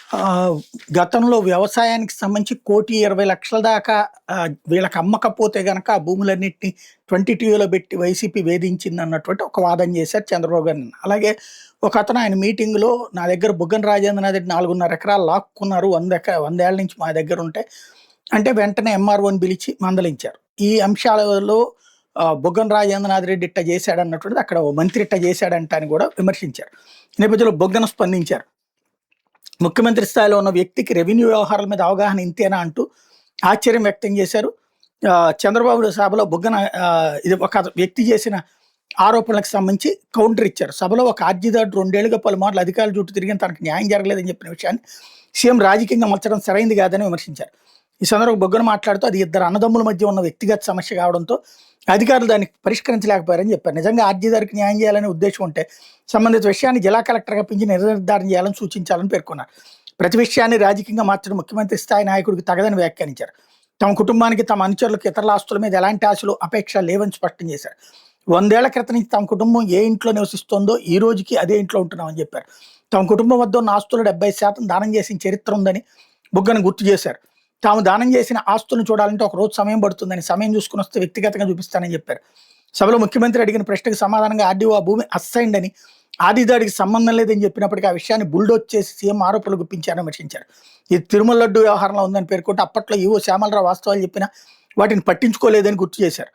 ఆహ్, గతంలో వ్యవసాయానికి సంబంధించి 1,20,00,000 దాకా వీళ్ళకి అమ్మకపోతే గనక ఆ భూములన్నిటిని 22లో పెట్టి వైసీపీ వేధించిందన్నటువంటి ఒక వాదన చేశారు చంద్రబాబు గారు నిన్న. అలాగే ఒకతను ఆయన మీటింగ్‌లో నా దగ్గర బుగ్గన రాజేంద్రనాథ్ రెడ్డి 4.5 ఎకరాలు లాక్కున్నారు. 100 ఏళ్ల నుంచి మా దగ్గరుంటే, అంటే వెంటనే ఎంఆర్ఓని పిలిచి మందలించారు. ఈ అంశాలలో బుగ్గన రాజేంద్రనాథ్ రెడ్డి ఇట్టా చేశాడన్నటువంటిది అక్కడ ఓ మంత్రి ఇట్టా చేశాడంట అని కూడా విమర్శించారు. ఈ నేపథ్యంలో బుగ్గన స్పందించారు. ముఖ్యమంత్రి స్థాయిలో ఉన్న వ్యక్తికి రెవెన్యూ వ్యవహారాల మీద అవగాహన ఇంతేనా అంటూ ఆశ్చర్యం వ్యక్తం చేశారు. చంద్రబాబు సభలో బుగ్గన ఇది ఒక వ్యక్తి చేసిన ఆరోపణలకు సంబంధించి కౌంటర్ ఇచ్చారు. సభలో ఒక అర్జీదారుడు 2 ఏళ్లుగా పలుమార్లు అధికారుల చుట్టూ తిరిగిన తనకు న్యాయం జరగలేదని చెప్పిన విషయాన్ని సీఎం రాజకీయంగా మలచడం సరైంది కాదని విమర్శించారు. ఈ సందర్భంగా బుగ్గన మాట్లాడుతూ అది ఇద్దరు అన్నదమ్ముల మధ్య ఉన్న వ్యక్తిగత సమస్య కావడంతో అధికారులు దాన్ని పరిష్కరించలేకపోయారని చెప్పారు. నిజంగా అర్జీదారుకి న్యాయం చేయాలనే ఉద్దేశం ఉంటే సంబంధిత విషయాన్ని జిల్లా కలెక్టర్గా పెంచి నిర్ధారణ చేయాలని సూచించాలని పేర్కొన్నారు. ప్రతి విషయాన్ని రాజకీయంగా మార్చడం ముఖ్యమంత్రి స్థాయి నాయకుడికి తగదని వ్యాఖ్యానించారు. తమ కుటుంబానికి, తమ అనుచరులకు ఇతరుల ఆస్తుల మీద ఎలాంటి ఆశలు, అపేక్ష లేవని స్పష్టం చేశారు. 100 ఏళ్ల క్రితం నుంచి తమ కుటుంబం ఏ ఇంట్లో నివసిస్తోందో ఈ రోజుకి అదే ఇంట్లో ఉంటున్నామని చెప్పారు. తమ కుటుంబం వద్ద ఉన్న ఆస్తులు 70% దానం చేసిన చరిత్ర ఉందని బుగ్గన గుర్తు చేశారు. తాము దానం చేసిన ఆస్తులను చూడాలంటే ఒక రోజు సమయం పడుతుందని, సమయం చూసుకుని వస్తే వ్యక్తిగతంగా చూపిస్తానని చెప్పారు. సభలో ముఖ్యమంత్రి అడిగిన ప్రశ్నకు సమాధానంగా ఆర్డీఓ ఆ భూమి అస్సైన్డ్ అని, ఆదిదాడికి సంబంధం లేదని చెప్పినప్పటికీ ఆ విషయాన్ని బుల్డోజ్ చేసి సీఎం ఆరోపణలు గుప్పించారని విమర్శించారు. ఇది తిరుమల లడ్డు వ్యవహారంలో ఉందని పేర్కొంటే అప్పట్లో ఈవో శ్యామలరావు వాస్తవాలు చెప్పినా వాటిని పట్టించుకోలేదని గుర్తు చేశారు.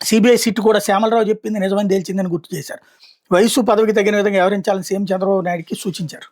సిబిఐ సిట్ కూడా శ్యామలరావు చెప్పింది నిజమని తేల్చిందని గుర్తు చేశారు. వయసు పదవికి తగిన విధంగా వ్యవహరించాలని సీఎం చంద్రబాబు నాయుడుకి సూచించారు.